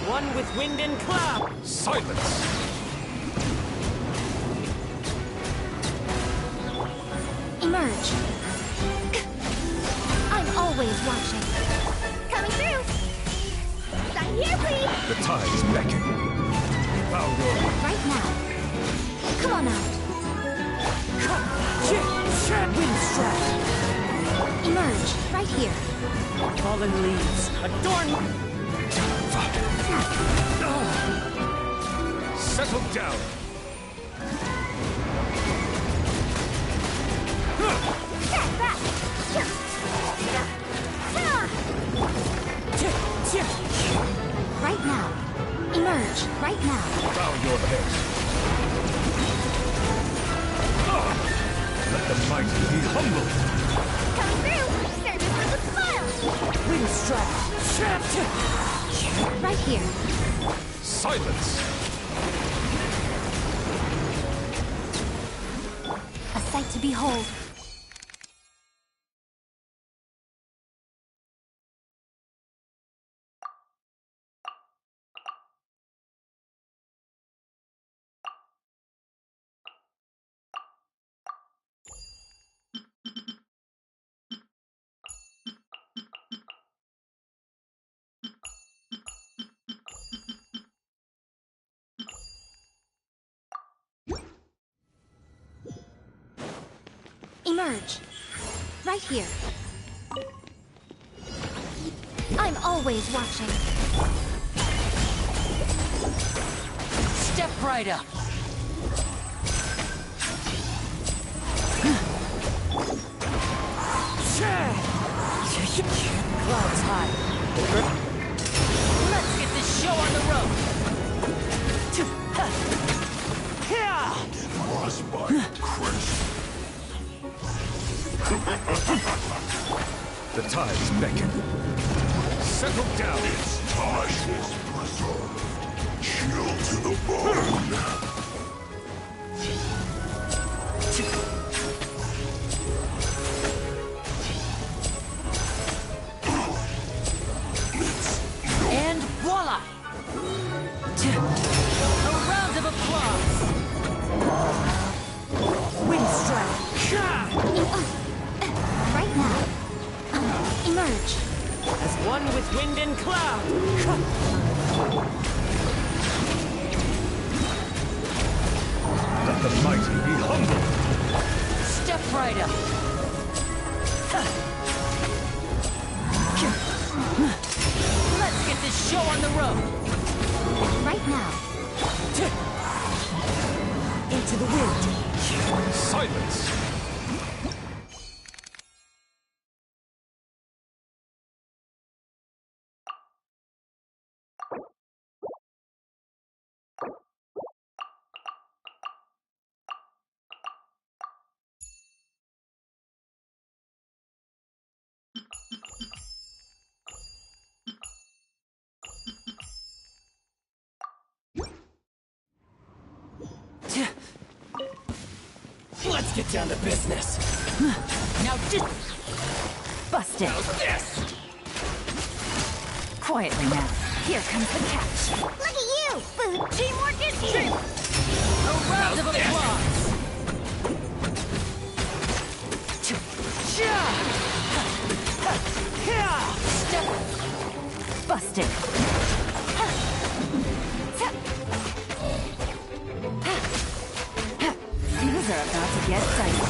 one with wind and cloud. Silence! Emerge. I'm always watching. Coming through. Sign here, please. The tides beckon. Bow your Right now. Come on out. Windstrap. Emerge. Right here. Fallen leaves. Adorn. Settle down. Stand back. Right now. Emerge. Right now. Bow your head. Let the mighty be humble. Coming through. Service with a smile. Windstrap. Right here. Silence! A sight to behold. Emerge. Right here. I'm always watching. Step right up. Clouds high. Let's get this show on the road. Frostbite crisp. The tides beckon. Settle down. Its touch is preserved. Chill to the bone. And voila! A round of applause. Windstrap. Right now. Emerge. As one with wind and cloud. Let the mighty be humble. Step right up. Let's get this show on the road. Right now. Into the wind. Silence! Let's get down to business. Now just Busted. how's this? Quietly now. Here comes the catch. Look at you! Food teamwork is true! A round of applause. Step. Busted. Things are about to get dicey.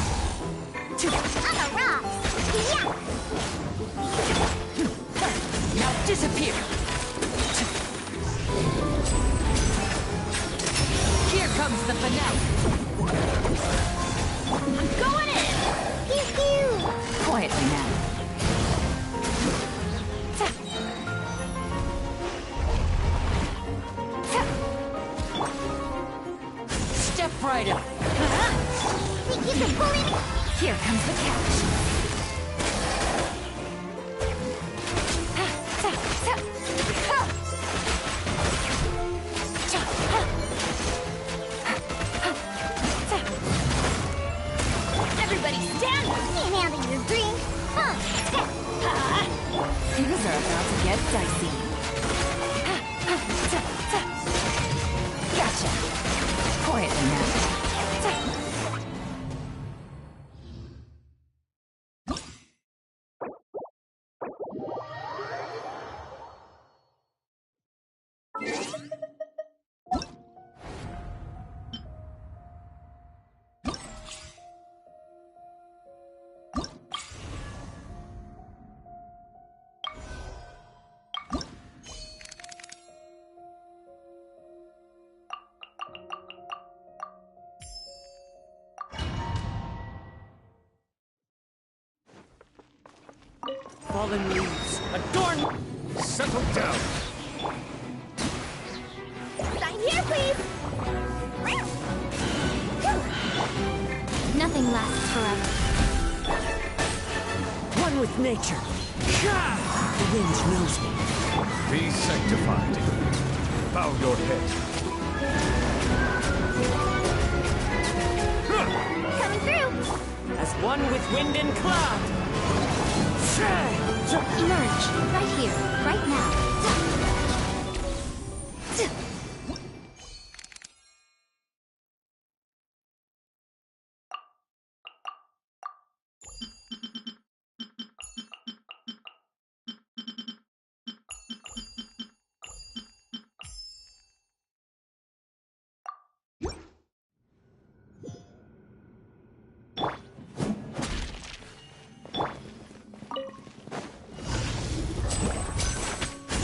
I'm a rock! Yeah! Now disappear. Here comes the finale. I'm going in! Pew pew! Quietly now. Step right up. Think you can bully me? Here comes the catch. Everybody stand! Can't handle your dream! Huh? Things are about to get dicey. fallen leaves adorn. Settle down. Sign here, please! Nothing lasts forever. One with nature. The wind knows me. Be sanctified. Bow your head. Coming through! As one with wind and cloud. Emerge, right here, right now.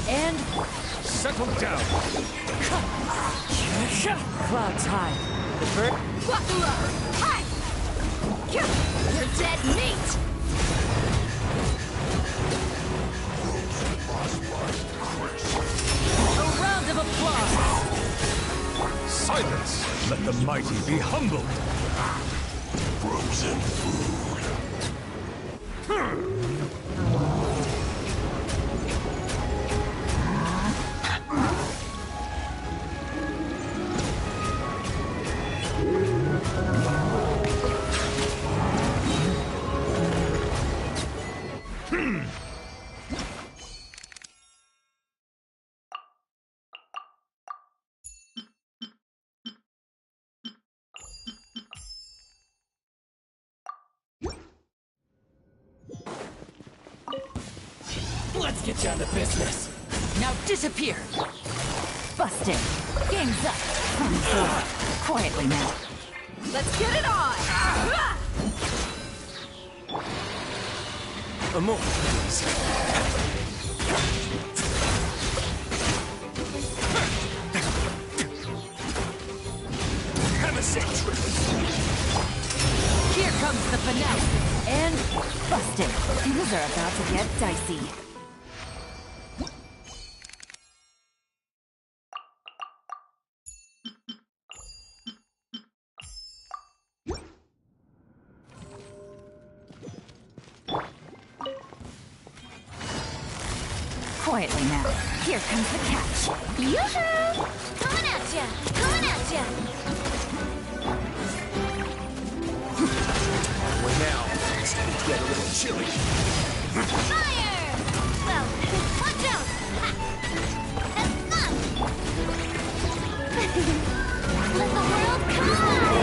And Settle down. clouds high. The bird. Wakula! Hi! You're dead meat! A round of applause. Silence. Let the mighty be humbled. Frozen food. Let's get down to business. Now disappear. Busted. Game's up. On the floor. Quietly now. Let's get it on! A moment, please. Have a sick trip. Here comes the finale. And busted. Things are about to get dicey. Quietly now. Here comes the catch. Yoo-hoo! Coming at ya! Coming at ya! Well, now, it's going to get a little chilly. Fire! Well, watch out! Ha! That's fun! Let the world collide!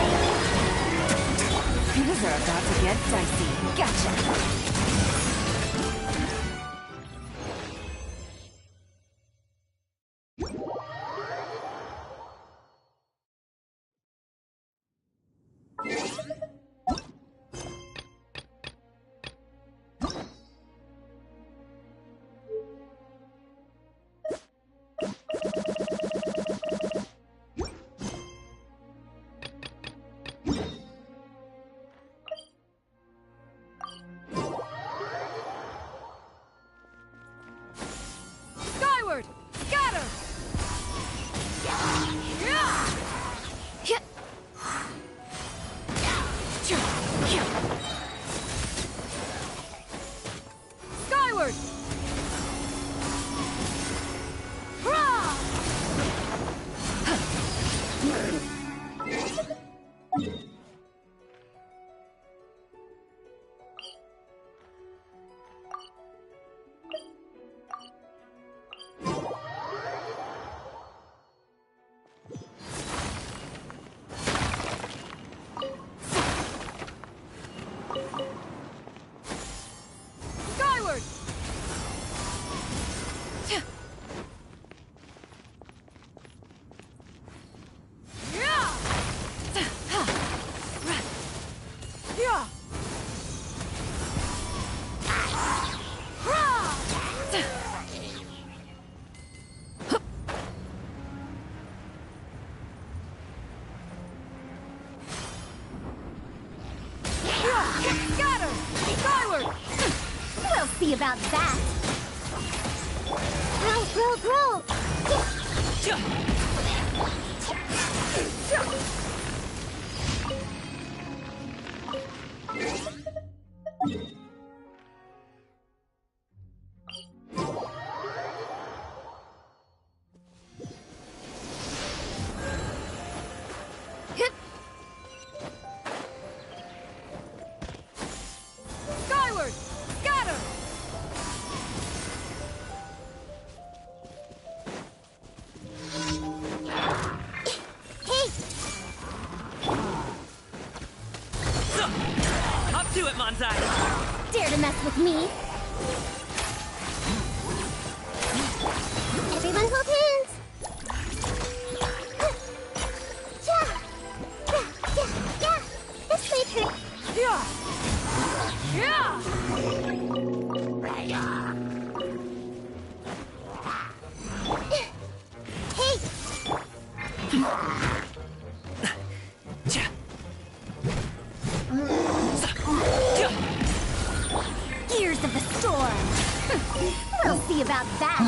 Things are about to get dicey. Gotcha. Skyward! Scatter! Skyward! Hurrah! Skyward! Yeah! see about that. Grow. Skyward! Scatter! Hey, Up to it, Manzai! dare to mess with me? Everyone hold hands. Yeah. This way, turn. Yeah! Yeah! Hey, Cha. gears of the storm. We'll see about that.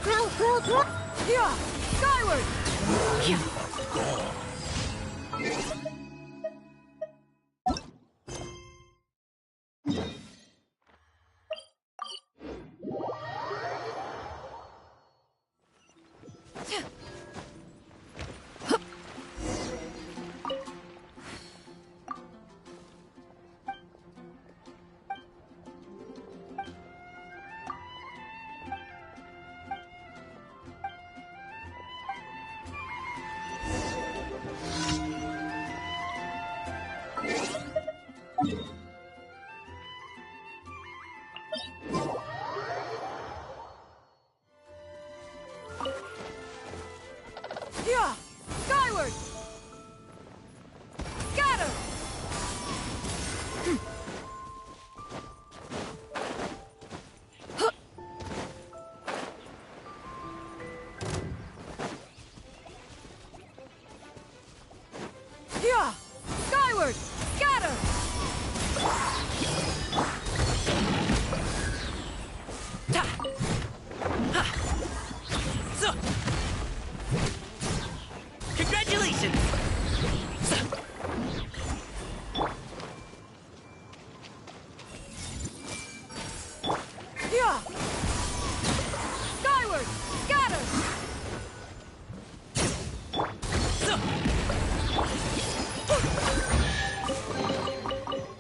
Grow. Yeah! Skyward! Yeah! Skyward! Scatter! Yeah! Skyward! Scatter! Ta. Ha. So. Congratulations! So. Yeah! Skyward! Scatter! So.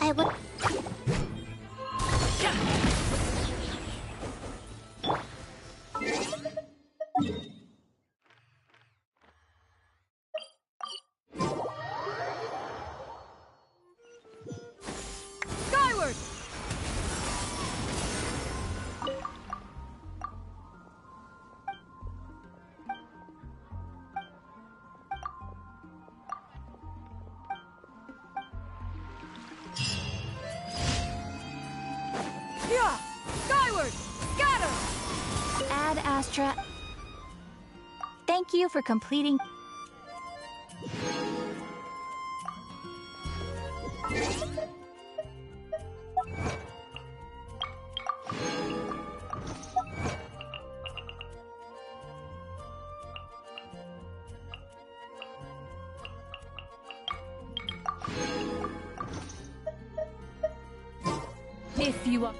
I will. Ja. Skyward! Yeah! Skyward! Scatter! Ad Astra. Thank you for completing. If you are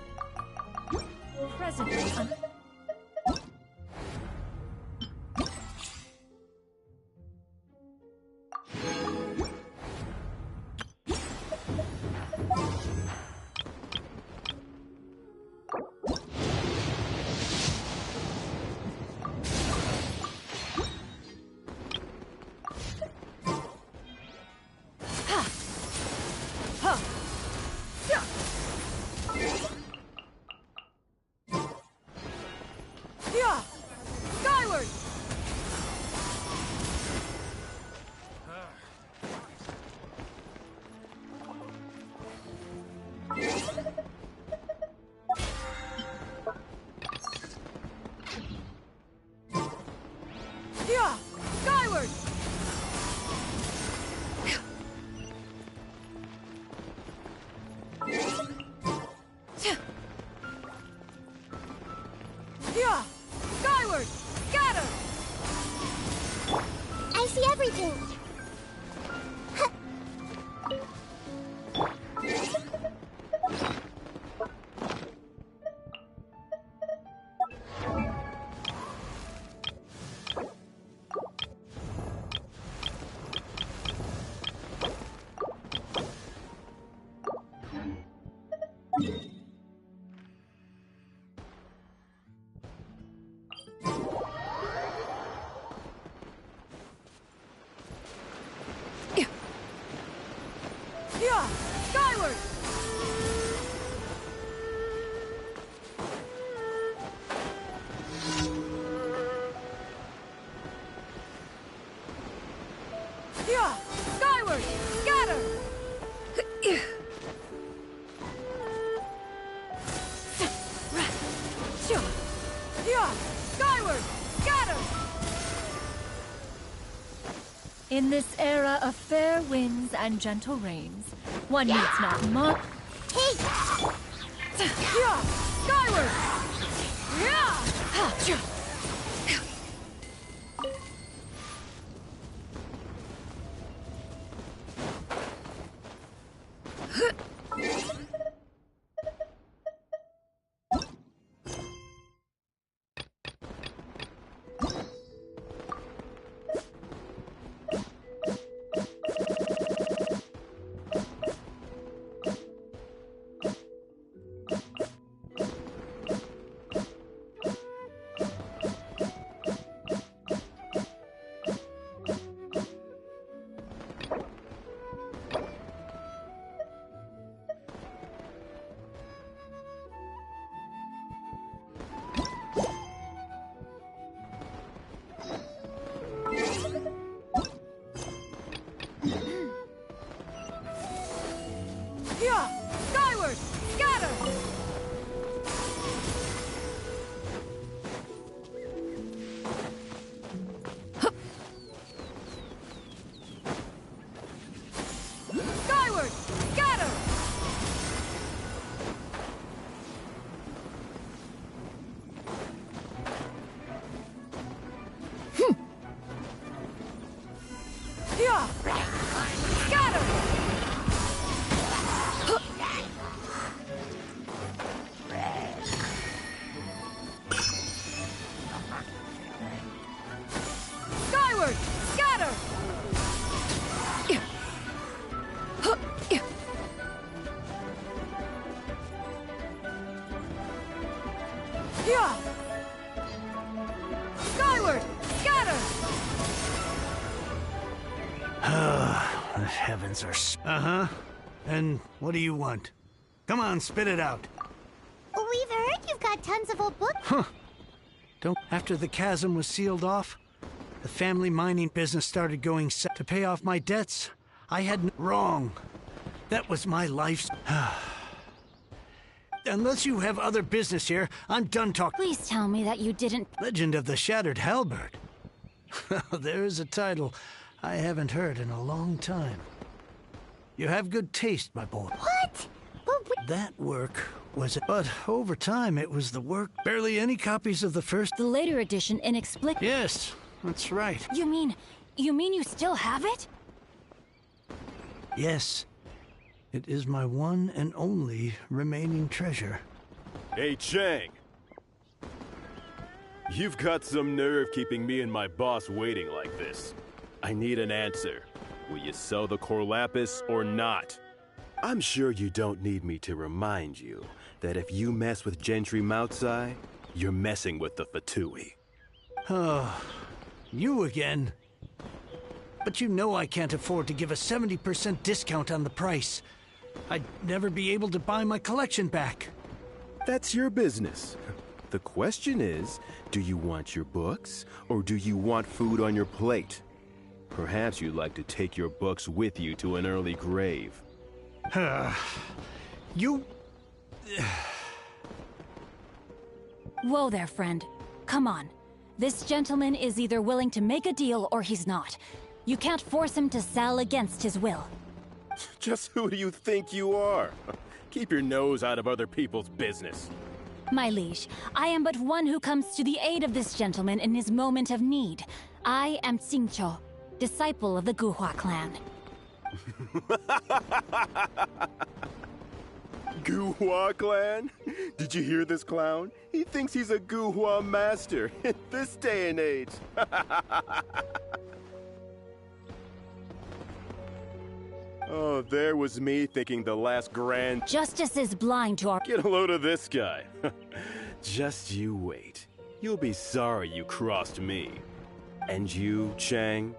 presently un- Yeah! Skyward! Yeah! Skyward! everything. Yeah! Skyward! Yeah! Skyward! Scatter! Yeah! Skyward! Scatter! In this era of fair winds and gentle rains, one needs not mock. Hey! Yeah! Skyward! Yeah! Yeah! Skyward! Scatter! Skyward! Scatter! Yeah! Scatter! Skyward! Scatter! Yeah! Skyward! Scatter! The heavens are Uh-huh. And what do you want? Come on, spit it out. We've heard you've got tons of old books. Huh. Don't... After the chasm was sealed off, the family mining business started going south. To pay off my debts, I had... Wrong. That was my life's... Unless you have other business here, I'm done talking. Please tell me that you didn't... Legend of the Shattered Halberd. There's a title I haven't heard in a long time. You have good taste, my boy. What? But That work was... But over time, it was the work... Barely any copies of the first... The later edition inexplicably... Yes, that's right. You mean you still have it? Yes. It is my one and only remaining treasure. Hey, Chang! You've got some nerve keeping me and my boss waiting like this. I need an answer. Will you sell the core lapis or not? I'm sure you don't need me to remind you that if you mess with Gentry Moutsai, you're messing with the Fatui. Oh, you again. But you know I can't afford to give a 70% discount on the price. I'd never be able to buy my collection back. That's your business. The question is, do you want your books, or do you want food on your plate? Perhaps you'd like to take your books with you to an early grave. You... Whoa there, friend. Come on. This gentleman is either willing to make a deal or he's not. You can't force him to sell against his will. Just who do you think you are? Keep your nose out of other people's business. My liege, I am but one who comes to the aid of this gentleman in his moment of need. I am Xingqiu. disciple of the Guhua clan. Guhua clan? Did you hear this clown? He thinks he's a Guhua master in this day and age. Oh, there was me thinking the last grand... Justice is blind to our... Get a load of this guy. Just you wait. You'll be sorry you crossed me. And you, Chang,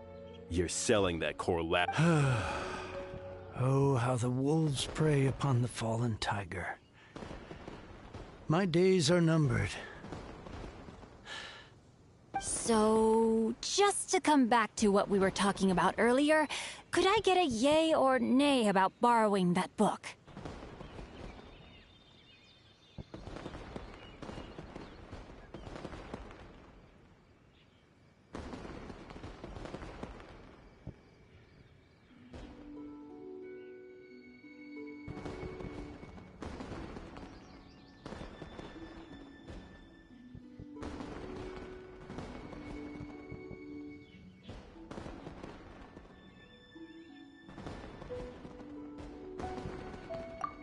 you're selling that core lap. Oh, how the wolves prey upon the fallen tiger. My days are numbered. So, just to come back to what we were talking about earlier, could I get a yay or nay about borrowing that book?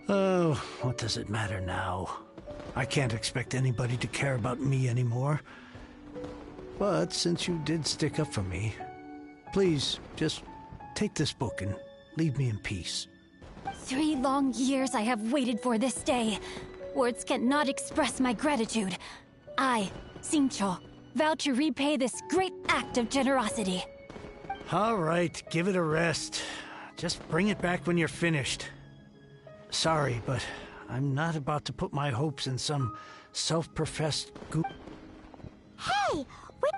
Oh, what does it matter now? I can't expect anybody to care about me anymore. But since you did stick up for me, please, just take this book and leave me in peace. 3 long years I have waited for this day. Words cannot express my gratitude. I, Xingqiu, vow to repay this great act of generosity. All right, give it a rest. Just bring it back when you're finished. Sorry, but I'm not about to put my hopes in some self-professed Hey! Wait!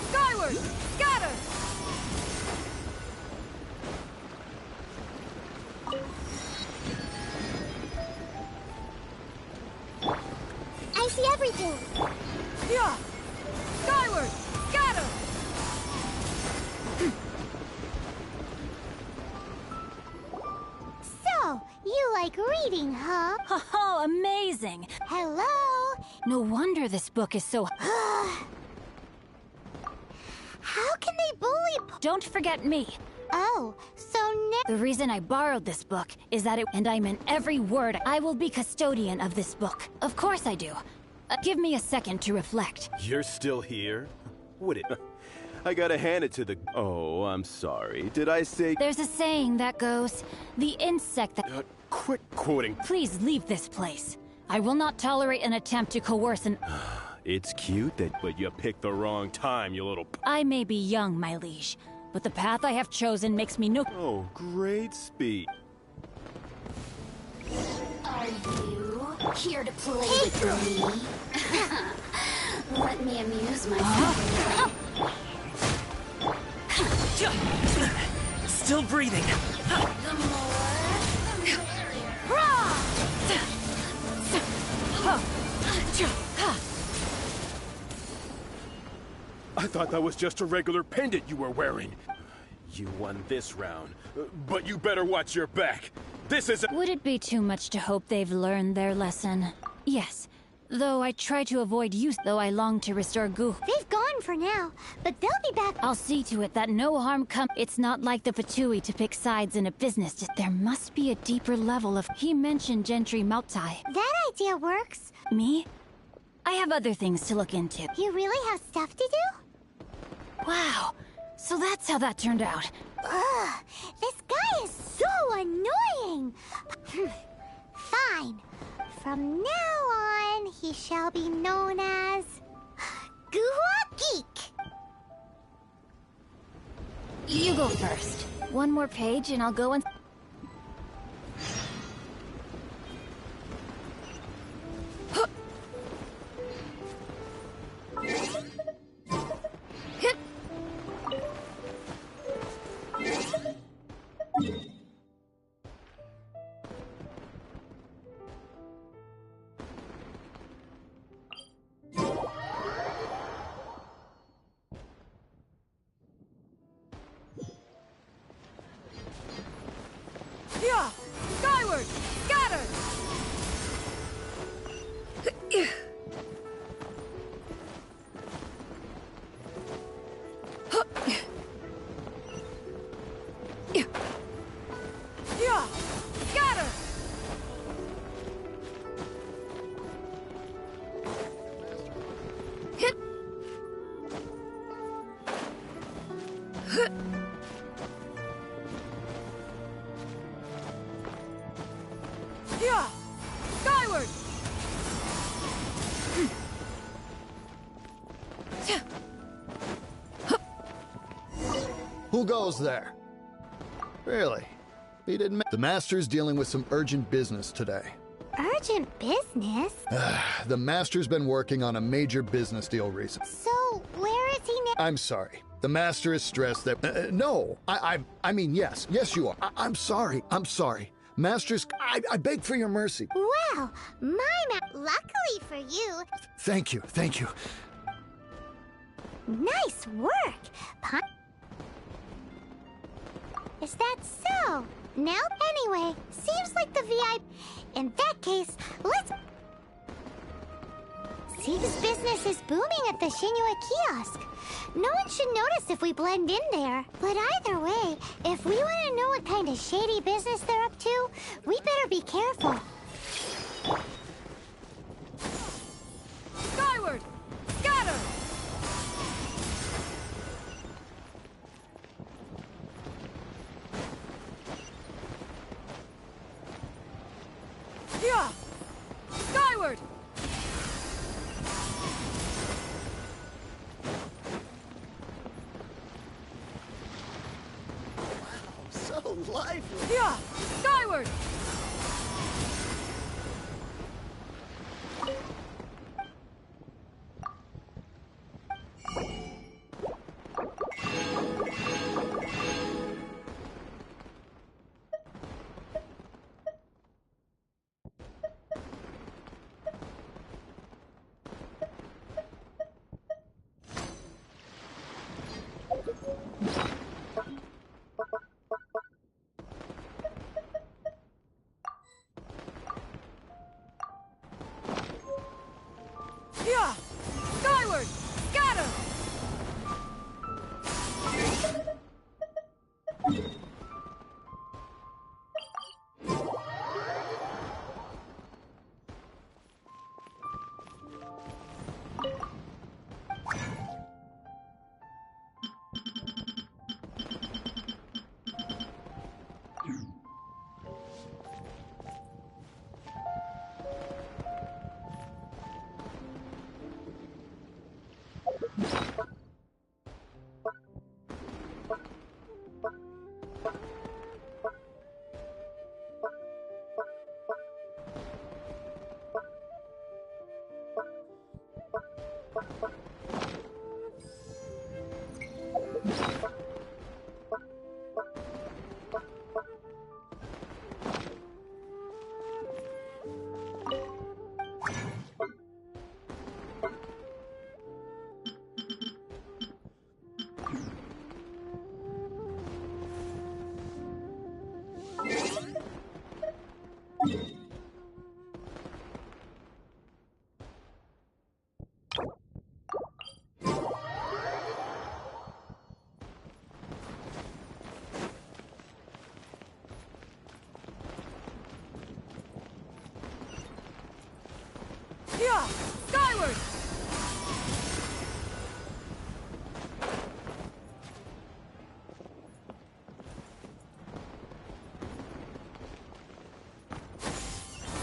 Skyward! Scatter! I see everything! Yeah! Skyward! Scatter! So, you like reading, huh? Oh, amazing! Hello? No wonder this book is so... How can they bully Don't forget me. Oh, so now... The reason I borrowed this book is that and I meant every word. I will be custodian of this book. Of course I do. Give me a second to reflect. You're still here? Would it... I gotta hand it to the... Oh, I'm sorry. Did I say... There's a saying that goes, the insect that... Quit quoting. Please leave this place. I will not tolerate an attempt to coerce an... It's cute but you picked the wrong time, you little... I may be young, my liege, but the path I have chosen makes me no... Oh, great speed. Are you here to play with me? Let me amuse myself. Still breathing. The more, the merrier. I thought that was just a regular pendant you were wearing. You won this round, but you better watch your back. This isn't... Would it be too much to hope they've learned their lesson? Yes. Though I try to avoid use, though I long to restore Gu. They've gone for now, but they'll be back. I'll see to it that no harm comes. It's not like the Patui to pick sides in a business. There must be a deeper level of... He mentioned Gentry Mautai. That idea works. Me? I have other things to look into. You really have stuff to do? Wow. So that's how that turned out. Ugh, this guy is so annoying. Fine. From now on, he shall be known as... Guhua Geek. You go first. One more page and I'll go and... Skyward! Scatter! Yeah! Scatter! Hit! Yeah! Skyward! Who goes there? Really? He didn't. The Master's dealing with some urgent business today. Urgent business? The Master's been working on a major business deal recently. So, where is he now? I'm sorry. The Master is stressed that. No, I mean, yes. Yes, you are. I'm sorry. I'm sorry. Masters, I beg for your mercy. Wow, luckily for you. Thank you. Thank you. Nice work. Is that so? Now, anyway, seems like the VIP. In that case, let's. Zeke's business is booming at the Shinua kiosk. No one should notice if we blend in there. But either way, if we want to know what kind of shady business they're up to, we better be careful. Skyward! Scatter! Yeah! Skyward! So lively. Yeah! Skyward! Yeah! Skyward! Scatter! Yeah! Skyward!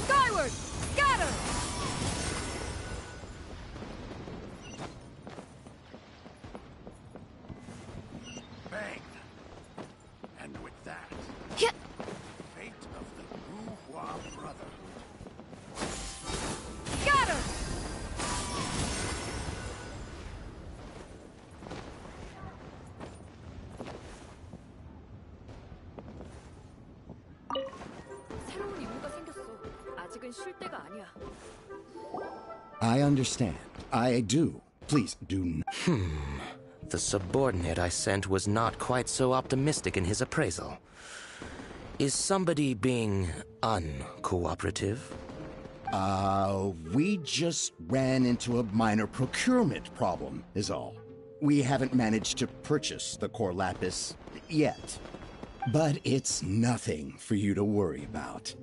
Skyward! Scatter! Bang! And with that, Yeah. fate of the Wuhua Brotherhood. Scatter! 새로운 임무가 생겼어. 아직은 쉴 때가 아니야. I understand. I do. Please do. The subordinate I sent was not quite so optimistic in his appraisal. Is somebody being uncooperative? We just ran into a minor procurement problem, is all. We haven't managed to purchase the core lapis yet. But it's nothing for you to worry about.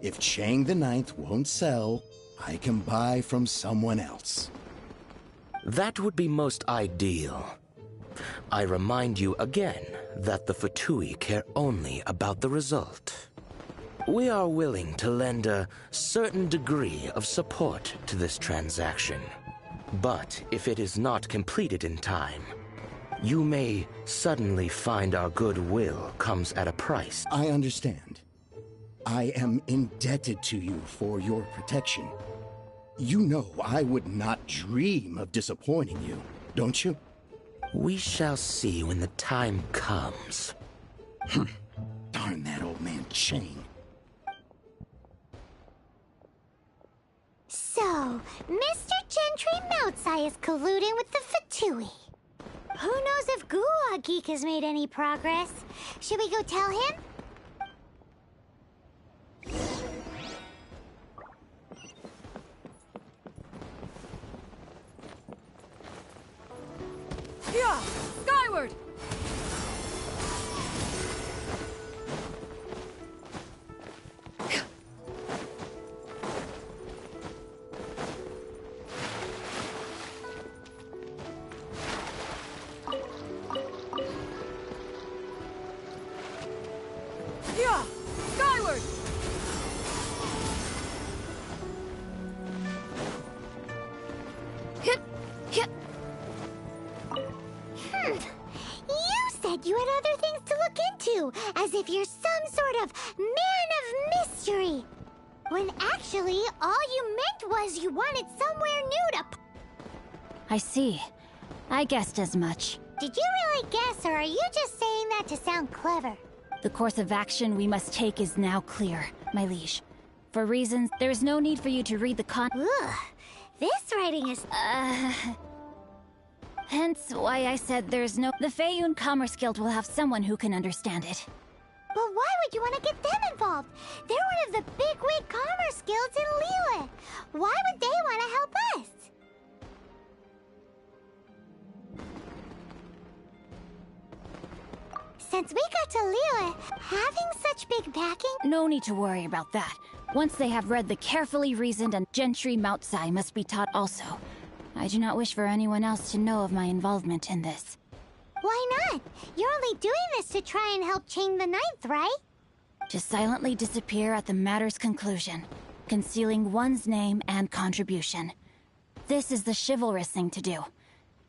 If Chang the Ninth won't sell, I can buy from someone else. That would be most ideal. I remind you again that the Fatui care only about the result. We are willing to lend a certain degree of support to this transaction. But if it is not completed in time, you may suddenly find our goodwill comes at a price. I understand. I am indebted to you for your protection. You know I would not dream of disappointing you, don't you? We shall see when the time comes. Darn that old man Chang. So, Mr. Gentry Moutsai is colluding with the Fatui. Who knows if Guhua Geek has made any progress? Should we go tell him? Yeah! Skyward! Yeah! Skyward! Hit! Hit! You said you had other things to look into, as if you're some sort of man of mystery. When actually, all you meant was you wanted somewhere new to... I see. I guessed as much. Did you really guess, or are you just saying that to sound clever? The course of action we must take is now clear, my liege. For reasons, there is no need for you to read the Ugh, this writing is... Hence why I said there's no... The Feiyun Commerce Guild will have someone who can understand it. But why would you want to get them involved? They're one of the bigwig commerce guilds in Liyue. Why would they want to help us? Since we got to Liyue, having such big backing... No need to worry about that. Once they have read the carefully reasoned and Gentry Moutsai must be taught also. I do not wish for anyone else to know of my involvement in this. Why not? You're only doing this to try and help Chang the Ninth, right? To silently disappear at the matter's conclusion, concealing one's name and contribution. This is the chivalrous thing to do.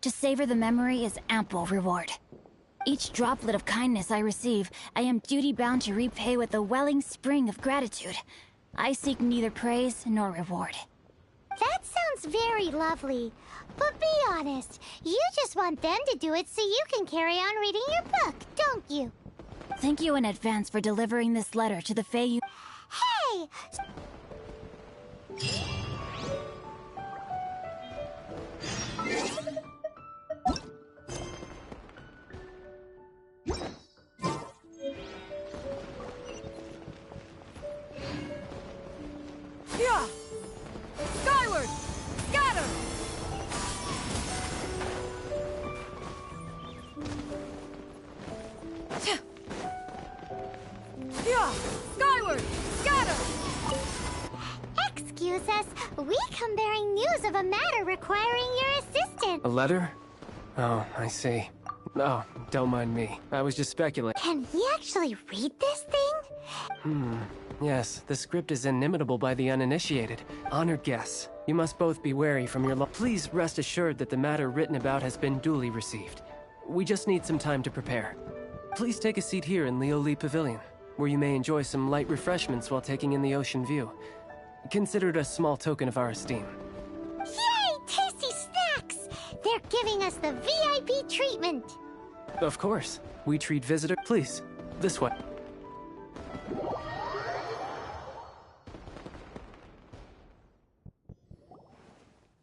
To savor the memory is ample reward. Each droplet of kindness I receive, I am duty-bound to repay with a welling spring of gratitude. I seek neither praise nor reward. That sounds very lovely. But be honest, you just want them to do it so you can carry on reading your book, don't you? Thank you in advance for delivering this letter to the Feiyun... Hey! Yeah! Skyward! Scatter! Yeah! Skyward! Scatter! Excuse us, we come bearing news of a matter requiring your assistance. A letter? Oh, I see. Oh, don't mind me. I was just speculating. Can we actually read this thing? Yes, the script is inimitable by the uninitiated. Honored guests, you must both be wary from your Please rest assured that the matter written about has been duly received. We just need some time to prepare. Please take a seat here in Lioli Pavilion, where you may enjoy some light refreshments while taking in the ocean view. Consider it a small token of our esteem. Yay! Tasty snacks! They're giving us the VIP treatment. Of course. We treat visitors. Please, this way.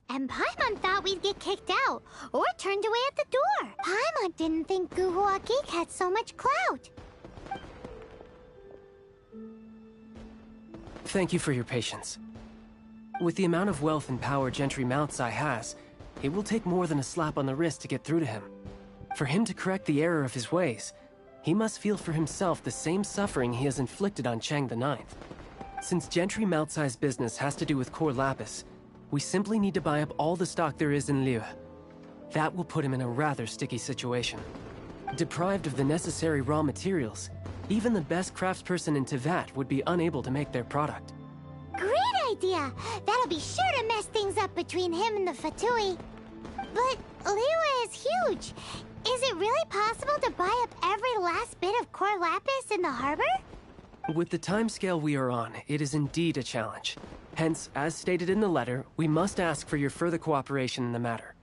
And Paimon thought we'd get kicked out, or turned away at the door. Paimon didn't think Guhua Geek had so much clout. Thank you for your patience. With the amount of wealth and power Gentry Moutsai has, it will take more than a slap on the wrist to get through to him. For him to correct the error of his ways, he must feel for himself the same suffering he has inflicted on Chang the Ninth. Since Gentry Moutsai's business has to do with core lapis, we simply need to buy up all the stock there is in Liyue. That will put him in a rather sticky situation. Deprived of the necessary raw materials, even the best craftsperson in Teyvat would be unable to make their product. Great idea! That'll be sure to mess things up between him and the Fatui. But Liyue is huge. Is it really possible to buy up every last bit of core lapis in the harbor? With the timescale we are on, it is indeed a challenge. Hence, as stated in the letter, we must ask for your further cooperation in the matter.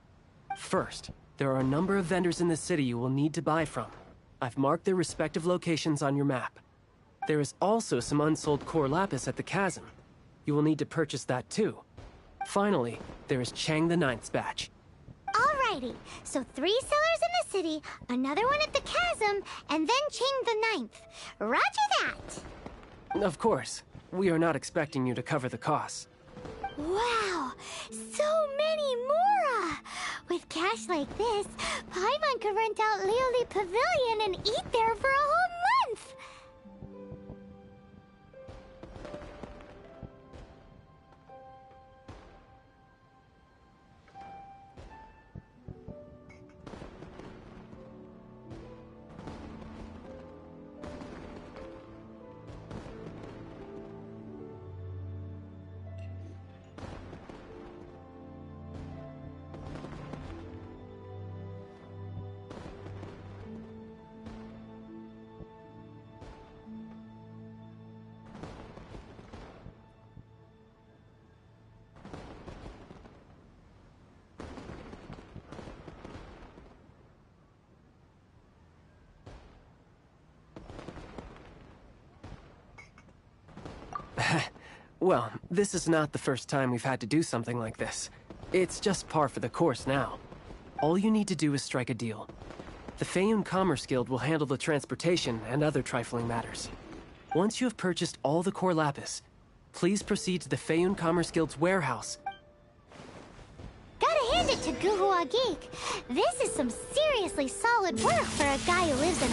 First, there are a number of vendors in the city you will need to buy from. I've marked their respective locations on your map. There is also some unsold core lapis at the chasm. You will need to purchase that too. Finally, there is Chang the Ninth's batch. Alrighty, so 3 sellers in the city, another one at the chasm, and then Chang the Ninth. Roger that! Of course, we are not expecting you to cover the costs. Wow, so many Mora! With cash like this, Paimon could rent out Lioli Pavilion and eat there for a whole month! Well, this is not the first time we've had to do something like this. It's just par for the course now. All you need to do is strike a deal. The Feiyun Commerce Guild will handle the transportation and other trifling matters. Once you have purchased all the core lapis, please proceed to the Feiyun Commerce Guild's warehouse. Gotta hand it to Guhua Geek. This is some seriously solid work for a guy who lives in a